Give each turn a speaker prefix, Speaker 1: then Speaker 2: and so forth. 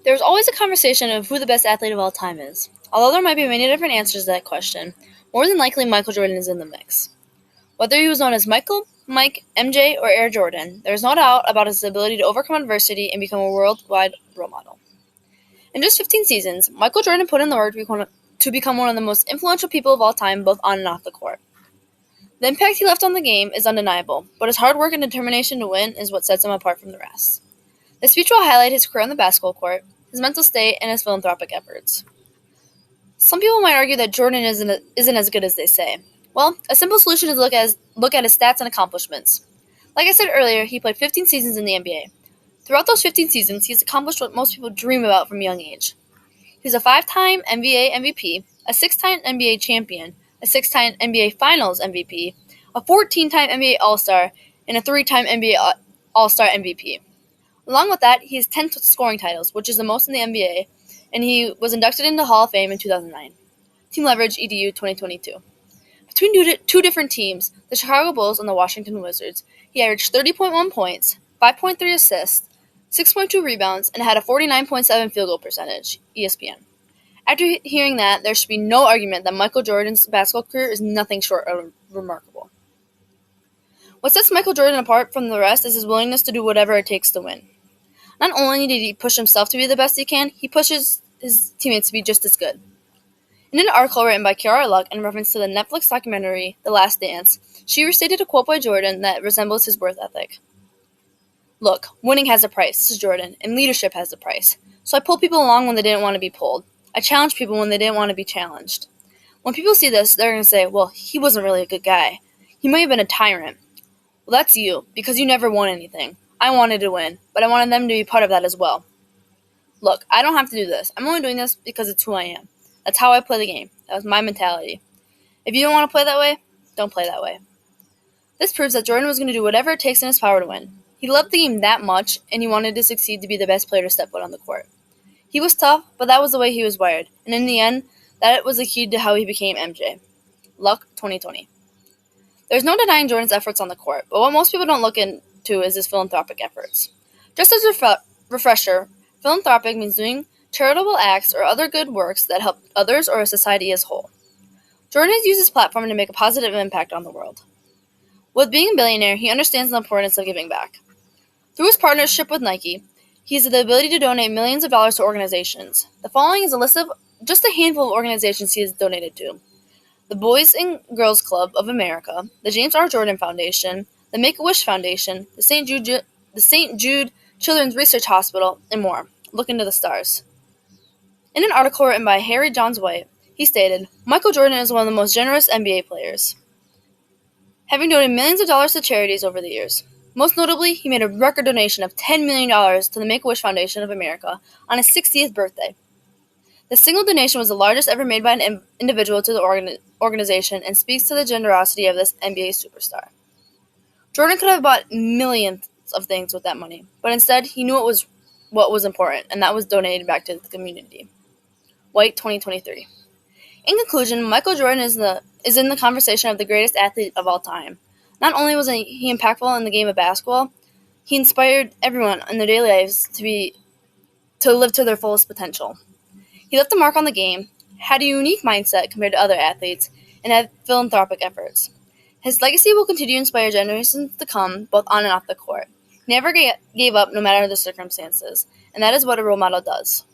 Speaker 1: There's always a conversation of who the best athlete of all time is. Although there might be many different answers to that question, more than likely Michael Jordan is in the mix. Whether he was known as Michael, Mike, MJ, or Air Jordan, there is no doubt about his ability to overcome adversity and become a worldwide role model. In just 15 seasons, Michael Jordan put in the work to become one of the most influential people of all time, both on and off the court. The impact he left on the game is undeniable, but his hard work and determination to win is what sets him apart from the rest. This speech will highlight his career on the basketball court, his mental state, and his philanthropic efforts. Some people might argue that Jordan isn't as good as they say. Well, a simple solution is to look at his stats and accomplishments. Like I said earlier, he played 15 seasons in the NBA. Throughout those 15 seasons, he's accomplished what most people dream about from a young age. He's a 5-time NBA MVP, a 6-time NBA champion, a 6-time NBA Finals MVP, a 14-time NBA All-Star, and a 3-time NBA All-Star MVP. Along with that, he has 10 scoring titles, which is the most in the NBA, and he was inducted into Hall of Fame in 2009. Team Leverage EDU 2022. Between two different teams, the Chicago Bulls and the Washington Wizards, he averaged 30.1 points, 5.3 assists, 6.2 rebounds, and had a 49.7 field goal percentage, ESPN. After hearing that, there should be no argument that Michael Jordan's basketball career is nothing short of remarkable. What sets Michael Jordan apart from the rest is his willingness to do whatever it takes to win. Not only did he push himself to be the best he can, he pushes his teammates to be just as good. In an article written by Kiara Luck in reference to the Netflix documentary The Last Dance, she restated a quote by Jordan that resembles his work ethic. "Look, winning has a price," says Jordan, "and leadership has a price. So I pulled people along when they didn't want to be pulled. I challenged people when they didn't want to be challenged. When people see this, they're going to say, well, he wasn't really a good guy. He might have been a tyrant. Well, that's you, because you never won anything. I wanted to win, but I wanted them to be part of that as well. Look, I don't have to do this. I'm only doing this because it's who I am. That's how I play the game. That was my mentality. If you don't want to play that way, don't play that way." This proves that Jordan was going to do whatever it takes in his power to win. He loved the game that much, and he wanted to succeed to be the best player to step foot on the court. He was tough, but that was the way he was wired, and in the end, that was the key to how he became MJ. Luck 2020. There's no denying Jordan's efforts on the court, but what most people don't look into is his philanthropic efforts. Just as a refresher, philanthropic means doing charitable acts or other good works that help others or a society as a whole. Jordan has used his platform to make a positive impact on the world. With being a billionaire, he understands the importance of giving back. Through his partnership with Nike, he has the ability to donate millions of dollars to organizations. The following is a list of just a handful of organizations he has donated to: the Boys and Girls Club of America, the James R. Jordan Foundation, the Make-A-Wish Foundation, the St. Jude Children's Research Hospital, and more. Look into the stars. In an article written by Harry Johns White, he stated, "Michael Jordan is one of the most generous NBA players, having donated millions of dollars to charities over the years. Most notably, he made a record donation of $10 million to the Make-A-Wish Foundation of America on his 60th birthday. The single donation was the largest ever made by an individual to the organization and speaks to the generosity of this NBA superstar. Jordan could have bought millions of things with that money, but instead he knew what was important, and that was donating back to the community." White 2023. In conclusion, Michael Jordan is in the conversation of the greatest athlete of all time. Not only was he impactful in the game of basketball, he inspired everyone in their daily lives to live to their fullest potential. He left a mark on the game, had a unique mindset compared to other athletes, and had philanthropic efforts. His legacy will continue to inspire generations to come, both on and off the court. He never gave up no matter the circumstances, and that is what a role model does.